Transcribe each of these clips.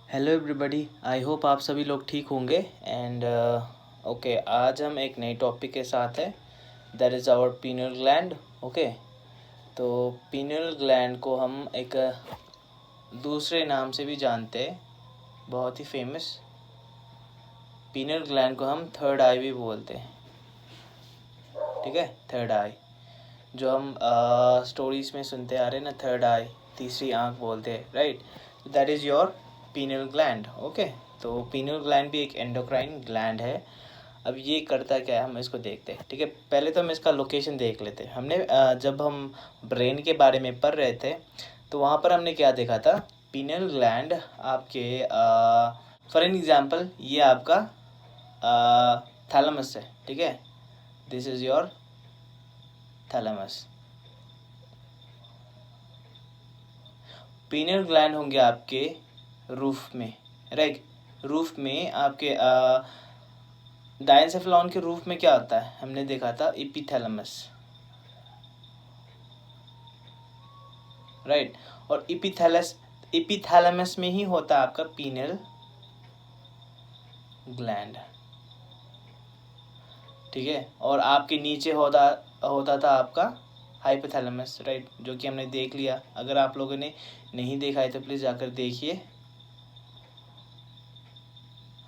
Hello everybody, I hope आप सभी लोग ठीक होंगे। एंड ओके, आज हम एक नए टॉपिक के साथ है, that is our pineal gland. Okay, तो पीनल ग्लैंड को हम एक दूसरे नाम से भी जानते हैं, बहुत ही फेमस। पीनल ग्लैंड को हम थर्ड आई भी बोलते हैं, ठीक है। थर्ड आई जो हम स्टोरीज में सुनते आ रहे हैं ना, थर्ड आई, तीसरी आंख बोलते हैं, right. That is your penal gland. Okay, तो पीनल ग्लैंड भी एक एंडोक्राइन ग्लैंड है। अब ये करता क्या है, हम इसको देखते हैं, ठीक है। पहले तो हम इसका लोकेशन देख लेते हैं। हमने जब हम ब्रेन के बारे में पढ़ रहे थे तो वहाँ पर हमने क्या देखा था, पीनल ग्लैंड आपके फॉर एन एग्जांपल ये आपका थैलेमस है, ठीक है। This is your thalamus. Penal gland होंगे आपके रूफ में, राइट। रूफ में आपके डायनसेफेलॉन के रूफ में क्या होता है, हमने देखा था इपीथैलेमस, राइट। और इपीथैलेमस में ही होता है आपका पीनल ग्लैंड, ठीक है। और आपके नीचे होता था आपका हाइपोथैलेमस, राइट, जो कि हमने देख लिया। अगर आप लोगों ने नहीं देखा है तो प्लीज़ जाकर देखिए,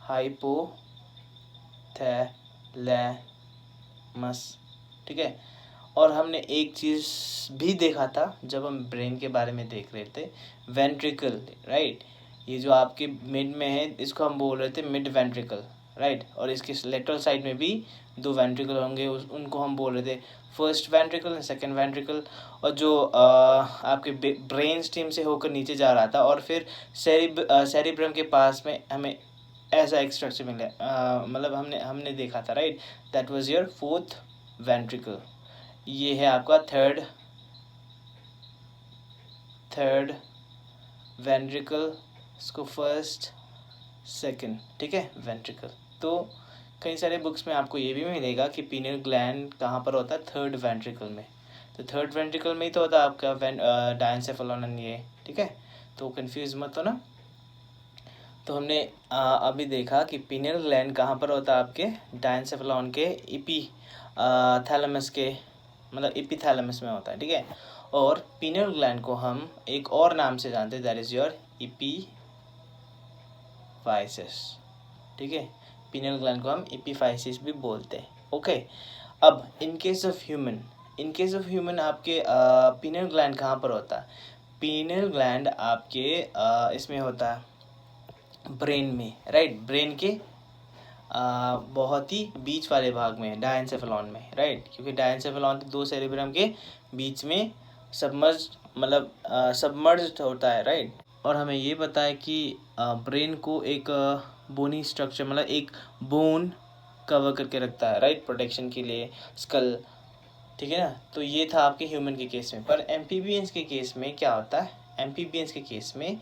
हाइपोथैलेमस, ठीक है। और हमने एक चीज़ भी देखा था जब हम ब्रेन के बारे में देख रहे थे, वेंट्रिकल, राइट। ये जो आपके मिड में है इसको हम बोल रहे थे मिड वेंट्रिकल, राइट। और इसके लेटरल साइड में भी दो वेंट्रिकल होंगे, उनको हम बोल रहे थे first ventricle and second ventricle. और जो आपके ब्रेन स्टीम से होकर नीचे जा रहा था और फिर सेरिब्रम के पास में हमें ऐसा एक स्ट्रक्चर मिला, मतलब हमने देखा था, right. That was your fourth ventricle. ये है आपका थर्ड वेंट्रिकल, इसको फर्स्ट सेकंड, ठीक है, वेंट्रिकल। तो कई सारे बुक्स में आपको ये भी मिलेगा कि पीनल ग्लैंड कहाँ पर होता है, थर्ड वेंट्रिकल में। तो थर्ड वेंट्रिकल में ही तो होता है आपका डायनसेफेलॉन, ये, ठीक है। तो कंफ्यूज मत हो ना। तो हमने अभी देखा कि पीनल ग्लैंड कहाँ पर होता है, आपके डायनसेफेलॉन के थैलेमस के, मतलब इपीथैलेमस में होता है, ठीक है। और पीनल ग्लैंड को हम एक और नाम से जानते हैं, दैट इज योर इपीफाइसिस, ठीक है। पीनल ग्लैंड को हम इपीफाइसिस भी बोलते हैं। ओके, अब इन केस ऑफ ह्यूमन आपके पीनल ग्लैंड कहाँ पर होता है। पीनल ग्लैंड आपके इसमें होता है ब्रेन में, राइट। ब्रेन के बहुत ही बीच वाले भाग में, डायनसेफेलॉन में, राइट। क्योंकि डायनसेफेलॉन दो सेरेब्रम के बीच में सबमर्ज्ड होता है, राइट। और हमें ये पता है कि ब्रेन को एक बोनी स्ट्रक्चर, मतलब एक बोन कवर करके रखता है, राइट, प्रोटेक्शन के लिए, स्कल, ठीक है ना। तो ये था आपके ह्यूमन के केस में। पर एम्फीबियंस के केस में क्या होता है, एम्फीबियंस के केस में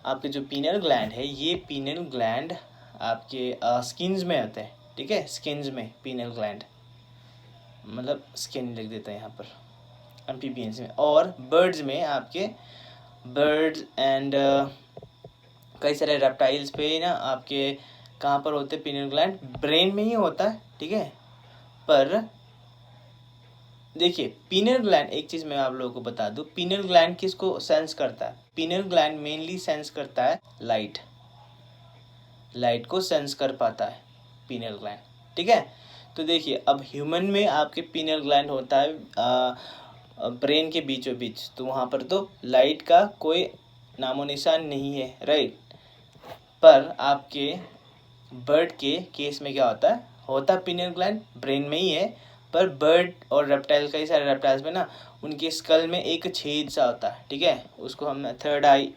आपके जो पीनल ग्लैंड है, ये पीनल ग्लैंड आपके स्किन्स में होते हैं, ठीक है। स्किन्स में पीनल ग्लैंड, मतलब स्किन लिख देते हैं यहाँ पर एम्फीबियंस में। और बर्ड्स में आपके बर्ड्स एंड कई सारे रेप्टाइल्स पे ना आपके कहाँ पर होते हैं पीनल ग्लैंड, ब्रेन में ही होता है, ठीक है। पर देखिए पीनल ग्लैंड, एक चीज़ मैं आप लोगों को बता दूं, पीनल ग्लैंड किसको सेंस करता है, पीनल ग्लैंड मेनली सेंस करता है लाइट को सेंस कर पाता है पीनल ग्लैंड, ठीक है। तो देखिए अब ह्यूमन में आपके पीनल ग्लैंड होता है ब्रेन के बीचों बीच, तो वहाँ पर तो लाइट का कोई नामो निशान नहीं है, राइट। पर आपके बर्ड के केस में क्या होता है पीनल ग्लैंड ब्रेन में ही है। पर बर्ड और रेप्टाइल, कई सारे रेप्टाइल्स में ना उनके स्कल में एक छेद सा होता है, ठीक है। उसको हम थर्ड आई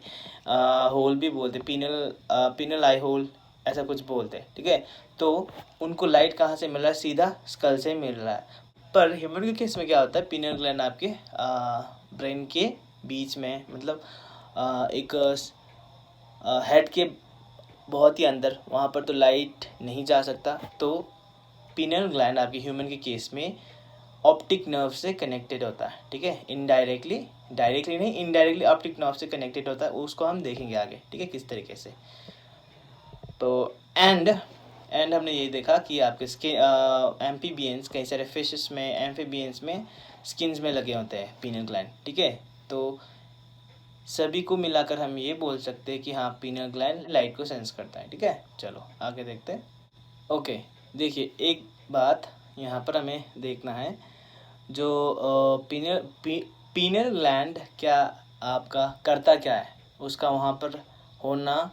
होल भी बोलते, पीनल आई होल, ऐसा कुछ बोलते हैं, ठीक है। तो उनको लाइट कहाँ से मिल रहा है, सीधा स्कल से मिल रहा है। पर ह्यूमन के केस में क्या होता है, पीनल ग्लैंड आपके ब्रेन के बीच में, मतलब एक हेड के बहुत ही अंदर, वहाँ पर तो लाइट नहीं जा सकता। तो पीनल ग्लैंड आपके ह्यूमन के केस में ऑप्टिक नर्व से कनेक्टेड होता है, ठीक है। डायरेक्टली नहीं, इनडायरेक्टली ऑप्टिक नर्व से कनेक्टेड होता है, उसको हम देखेंगे आगे, ठीक है, किस तरीके से। तो एंड हमने ये देखा कि आपके स्किन एम्फीबियंस, कई सारे फिशेस में, एम्फीबियंस में स्किन्स में लगे होते हैं पीनल ग्लैंड, ठीक है। तो सभी को मिलाकर हम ये बोल सकते हैं कि हाँ, पीनल ग्लैंड लाइट को सेंस करता है, ठीक है। चलो आगे देखते हैं। ओके, देखिए एक बात यहाँ पर हमें देखना है, जो पीनल ग्लैंड क्या आपका करता क्या है, उसका वहाँ पर होना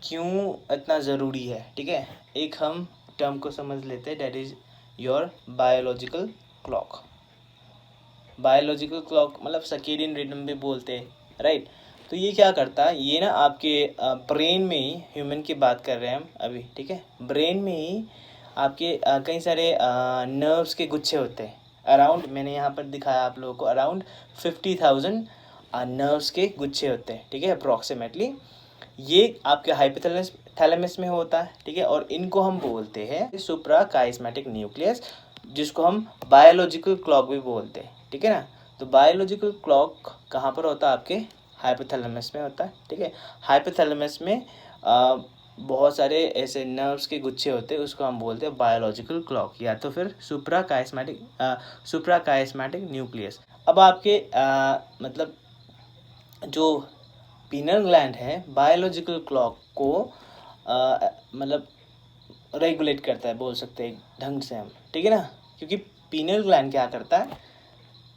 क्यों इतना ज़रूरी है, ठीक है। एक हम टर्म को समझ लेते हैं, that is your biological clock. Biological clock मतलब सर्केडियन रिदम भी बोलते हैं, राइट। तो ये क्या करता है, ये ना आपके ब्रेन में ही, ह्यूमन की बात कर रहे हैं हम अभी, ठीक है। ब्रेन में ही आपके कई सारे नर्व्स के गुच्छे होते हैं। अराउंड, मैंने यहाँ पर दिखाया आप लोगों को, अराउंड 50,000 नर्व्स के गुच्छे होते हैं, ठीक है, अप्रॉक्सीमेटली। ये आपके हाइपोथैलेमस थैलेमस में होता है, ठीक है। और इनको हम बोलते हैं सुप्रा काइस्मेटिक न्यूक्लियस, जिसको हम बायोलॉजिकल क्लॉक भी बोलते हैं, ठीक है ना। तो बायोलॉजिकल क्लॉक कहाँ पर होता है, आपके हाइपोथैलेमस में होता है, ठीक है। हाइपोथैलेमस में बहुत सारे ऐसे नर्व्स के गुच्छे होते हैं, उसको हम बोलते हैं बायोलॉजिकल क्लॉक, या तो फिर सुप्रा काइस्मेटिक न्यूक्लियस। अब आपके मतलब जो पीनल ग्लैंड है बायोलॉजिकल क्लॉक को मतलब रेगुलेट करता है, बोल सकते हैं ढंग से हम, ठीक है ना। क्योंकि पीनल ग्लैंड क्या करता है,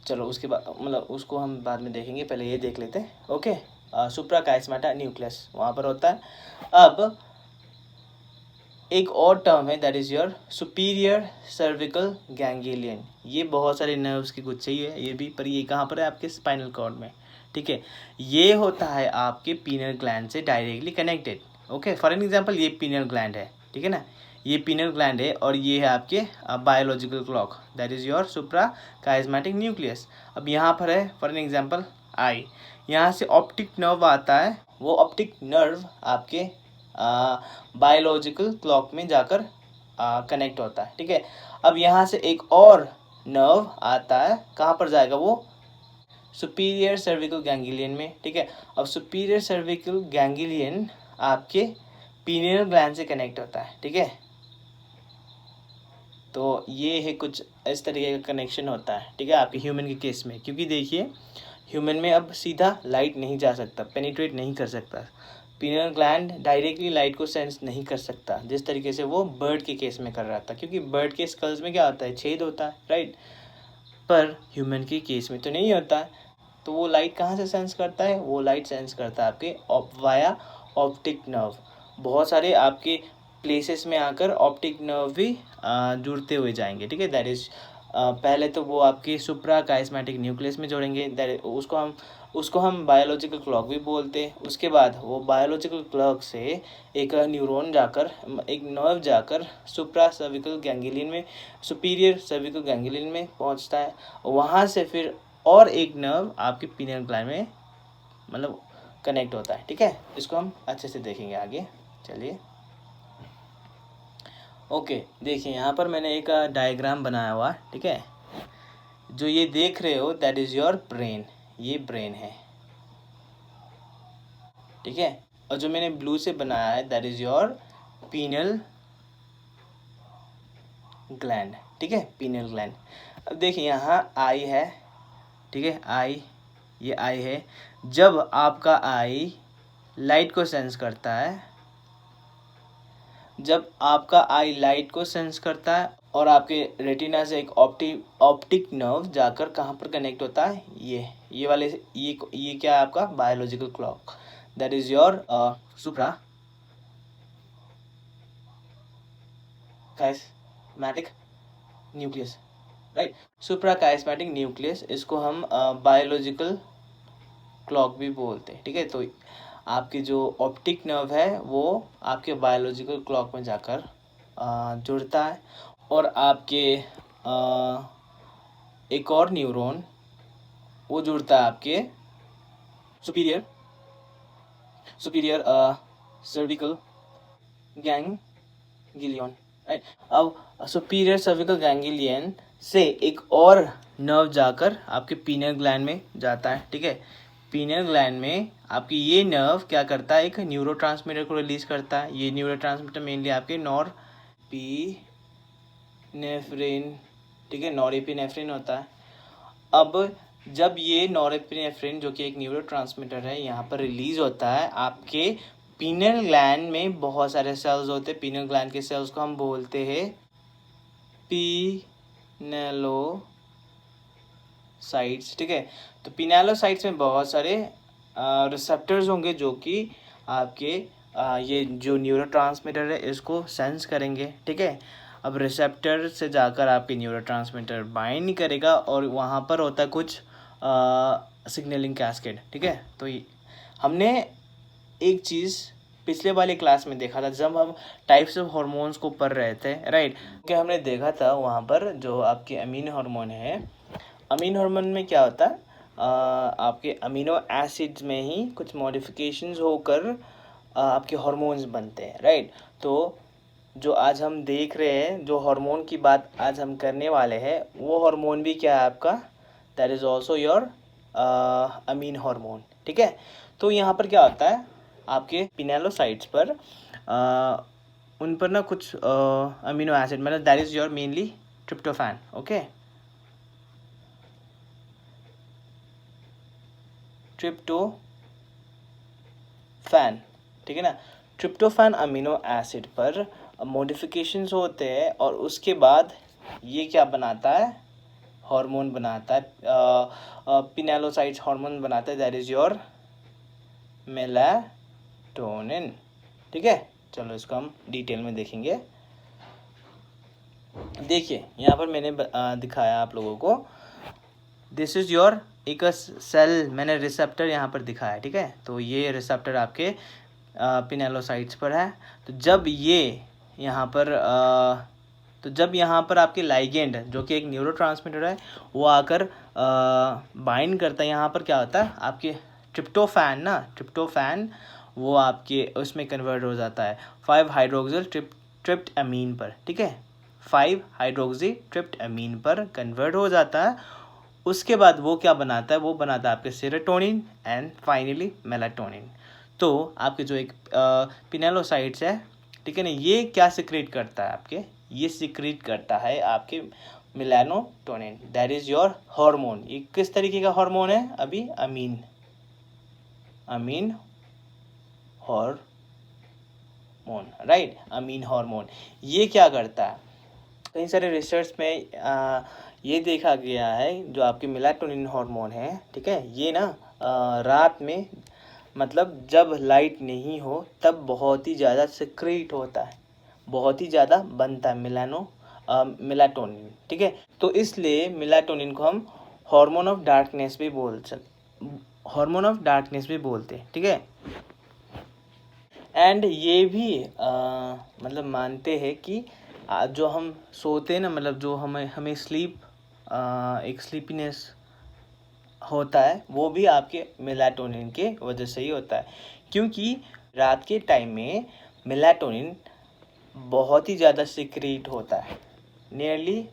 चलो उसके बाद मतलब उसको हम बाद में देखेंगे, पहले ये देख लेते हैं। ओके, सुप्रा काइस्मेटा न्यूक्लियस वहाँ पर होता है। अब एक और टर्म है, that is your superior cervical ganglion. ये बहुत सारे नर्व्स के गुच्छे ही है ये भी, पर ये कहाँ पर है, आपके स्पाइनल कॉर्ड में, ठीक है। ये होता है आपके पीनल ग्लैंड से directly connected. Okay, for an example ये पीनल ग्लैंड है, ठीक है ना, ये पीनल ग्लैंड है, और ये है आपके biological clock, that is your suprachiasmatic nucleus. अब यहाँ पर है फॉर एन एग्जांपल आई, यहाँ से ऑप्टिक नर्व आता है, वो ऑप्टिक नर्व आपके बायोलॉजिकल क्लॉक में जाकर कनेक्ट होता है, ठीक है। अब यहाँ से एक और नर्व आता है, कहाँ पर जाएगा वो, सुपीरियर सर्विकल गैंग्लियन में, ठीक है। अब सुपीरियर सर्विकल गैंग्लियन आपके पीनियल ग्लैंड से कनेक्ट होता है, ठीक है। तो ये है कुछ इस तरीके का कनेक्शन होता है, ठीक है, आपके ह्यूमन के केस में। क्योंकि देखिए ह्यूमन में अब सीधा लाइट नहीं जा सकता, पेनिट्रेट नहीं कर सकता, पीनियल ग्लैंड डायरेक्टली लाइट को सेंस नहीं कर सकता, जिस तरीके से वो बर्ड के केस में कर रहा था। क्योंकि बर्ड के स्कल्स में क्या होता है, छेद होता है, राइट, पर ह्यूमन के केस में तो नहीं होता है। तो वो लाइट कहाँ से सेंस करता है, वो लाइट सेंस करता है आपके वाया ऑप्टिक नर्व। बहुत सारे आपके प्लेसेस में आकर ऑप्टिक नर्व भी जुड़ते हुए जाएंगे, ठीक है। दैट इज़ पहले तो वो आपके सुप्रा काइस्मेटिक न्यूक्लियस में जोड़ेंगे, दैट उसको हम बायोलॉजिकल क्लॉक भी बोलते हैं। उसके बाद वो बायोलॉजिकल क्लॉक से एक न्यूरॉन जाकर, एक नर्व जाकर सुप्रा सर्विकल गैंग्लियन में, सुपीरियर सर्विकल गैंग्लियन में पहुंचता है। वहाँ से फिर और एक नर्व आपके पीनियल ग्लैंड में मतलब कनेक्ट होता है, ठीक है। इसको हम अच्छे से देखेंगे आगे, चलिए। ओके, देखिए यहाँ पर मैंने एक डायग्राम बनाया हुआ, ठीक है। जो ये देख रहे हो दैट इज़ योर ब्रेन, ये ब्रेन है, ठीक है। और जो मैंने ब्लू से बनाया है that is your pineal gland, ठीक है, पीनियल ग्लैंड। अब देखिए यहाँ आई है, ठीक है, आई, ये आई है। जब आपका आई लाइट को सेंस करता है, जब आपका आई लाइट को सेंस करता है और आपके रेटिना से एक ऑप्टिक नर्व जाकर कहाँ पर कनेक्ट होता है, ये वाले, ये क्या है आपका biological clock, that is your suprachiasmatic nucleus, right, suprachiasmatic nucleus, इसको हम बायोलॉजिकल क्लॉक भी बोलते हैं, ठीक है। तो आपकी जो ऑप्टिक नर्व है वो आपके बायोलॉजिकल क्लॉक में जाकर जुड़ता है, और आपके एक और न्यूरॉन वो जुड़ता है आपके सुपीरियर सर्विकल गैंग्लियन, राइट। अब सुपीरियर सर्विकल गैंग्लियन से एक और नर्व जाकर आपके पीनियल ग्लैंड में जाता है, ठीक है। पीनियल ग्लैंड में आपकी ये नर्व क्या करता है, एक न्यूरोट्रांसमीटर को रिलीज करता है। ये न्यूरोट्रांसमीटर मेनली आपके नॉरएपिनेफ्रिन, ठीक है, नॉरएपिनेफ्रिन होता है। अब जब ये नॉरएपिनेफ्रिन जो कि एक न्यूरोट्रांसमीटर है यहाँ पर रिलीज होता है, आपके पीनियल ग्लैंड में बहुत सारे सेल्स होते हैं। पीनियल ग्लैंड के सेल्स को हम बोलते हैं पिनेलोसाइट्स, ठीक है। तो पिनेलोसाइट्स में बहुत सारे रिसेप्टर्स होंगे जो कि आपके ये जो न्यूरोट्रांसमीटर है इसको सेंस करेंगे, ठीक है। अब रिसेप्टर से जाकर आपके न्यूरोट्रांसमीटर बाइंड करेगा और वहाँ पर होता है कुछ सिग्नलिंग कैस्केड, ठीक है। तो हमने एक चीज़ पिछले वाले क्लास में देखा था जब हम टाइप्स ऑफ हार्मोन्स को पढ़ रहे थे, राइट। कि हमने देखा था वहाँ पर जो आपके अमीनो हार्मोन है, अमीनो हार्मोन में क्या होता है, आपके अमीनो एसिड्स में ही कुछ मॉडिफिकेशंस होकर आपके हार्मोन्स बनते हैं, राइट। तो जो आज हम देख रहे हैं, जो हार्मोन की बात आज हम करने वाले हैं, वो हार्मोन भी क्या है आपका, that is also your amine hormone, ठीक है। तो यहाँ पर क्या होता है, आपके पिनेलोसाइट्स पर उन पर ना कुछ अमीनो एसिड, मतलब that is your mainly tryptophan, okay. Tryptophan, ठीक है ना। ट्रिप्टोफैन अमीनो एसिड पर मॉडिफिकेशंस होते हैं और उसके बाद ये क्या बनाता है, हार्मोन बनाता है, पिनेलोसाइट्स हार्मोन बनाता है, दैट इज़ योर मेलाटोनिन, ठीक है। चलो इसको हम डिटेल में देखेंगे। देखिए यहाँ पर मैंने दिखाया आप लोगों को, दिस इज़ योर एक सेल, मैंने रिसेप्टर यहाँ पर दिखाया, ठीक है। तो ये रिसेप्टर आपके पिनेलोसाइट्स पर है। तो जब यहाँ पर आपके लाइगेंड जो कि एक न्यूरोट्रांसमीटर है वो आकर बाइंड करता है, यहाँ पर क्या होता है, आपके ट्रिप्टोफैन वो आपके उसमें कन्वर्ट हो जाता है 5 हाइड्रोक्सिल ट्रिप्ट अमीन पर, ठीक है। 5 हाइड्रोक्सी ट्रिप्ट अमीन पर कन्वर्ट हो जाता है। उसके बाद वो क्या बनाता है, वो बनाता है आपके सेरोटोनिन एंड फाइनली मेलाटोनिन। तो आपके जो एक पिनेलोसाइट्स है, ठीक है ना, ये क्या सिक्रेट करता है आपके, ये सिक्रेट करता है आपके melatonin, that is your hormone. ये किस तरीके का हार्मोन है, अभी अमीन हार्मोन, राइट, अमीन हार्मोन। ये क्या करता है, कई सारे रिसर्च में ये देखा गया है, जो आपके मेलाटोनिन हार्मोन है, ठीक है, ये ना रात में, मतलब जब लाइट नहीं हो तब बहुत ही ज़्यादा सिक्रेट होता है, बहुत ही ज़्यादा बनता है मेलाटोनिन, ठीक है। तो इसलिए मेलाटोनिन को हम हार्मोन ऑफ डार्कनेस भी बोलते हैं, ठीक है। एंड ये भी मतलब मानते हैं कि जो हम सोते हैं ना, मतलब जो हमें एक स्लीपीनेस होता है, वो भी आपके मेलाटोनिन के वजह से ही होता है। क्योंकि रात के टाइम में मेलाटोनिन बहुत ही ज़्यादा सिक्रीट होता है, नियरली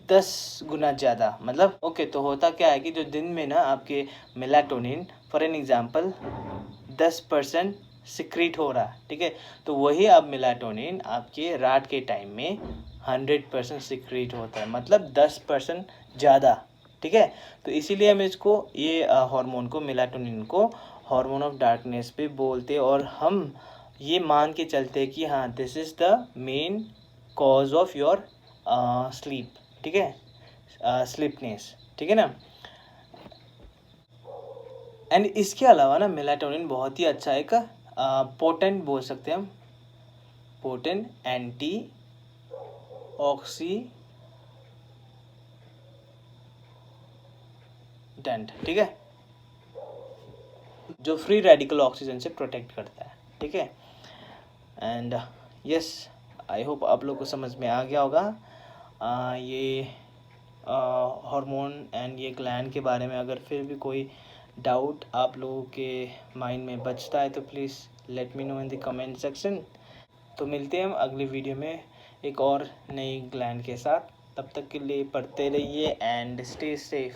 10 गुना ज़्यादा, मतलब ओके। तो होता क्या है कि जो दिन में ना आपके melatonin for an example 10% secrete हो रहा है, ठीक है, तो वही अब मेलाटोनिन आपके रात के टाइम में 100% सिक्रीट होता है, मतलब 10% ज़्यादा, ठीक है। तो इसीलिए हम इसको, ये हार्मोन को, मेलाटोनिन को हार्मोन ऑफ डार्कनेस भी बोलते हैं। और हम ये मान के चलते हैं कि हाँ, this is the main cause of your sleep, ठीक है, स्लीपनेस, ठीक है ना। एंड इसके अलावा ना मेलाटोनिन बहुत ही अच्छा एक पोटेंट बोल सकते हैं हम, पोटेंट एंटी ऑक्सीडेंट, ठीक है, जो फ्री रेडिकल ऑक्सीजन से प्रोटेक्ट करता है, ठीक है। एंड यस, आई होप आप लोग को समझ में आ गया होगा ये हार्मोन एंड ये ग्लैंड के बारे में। अगर फिर भी कोई डाउट आप लोगों के माइंड में बचता है तो please let me know in the comment section. तो मिलते हैं हम अगली वीडियो में एक और नई ग्लैंड के साथ। तब तक के लिए पढ़ते रहिए एंड स्टे सेफ।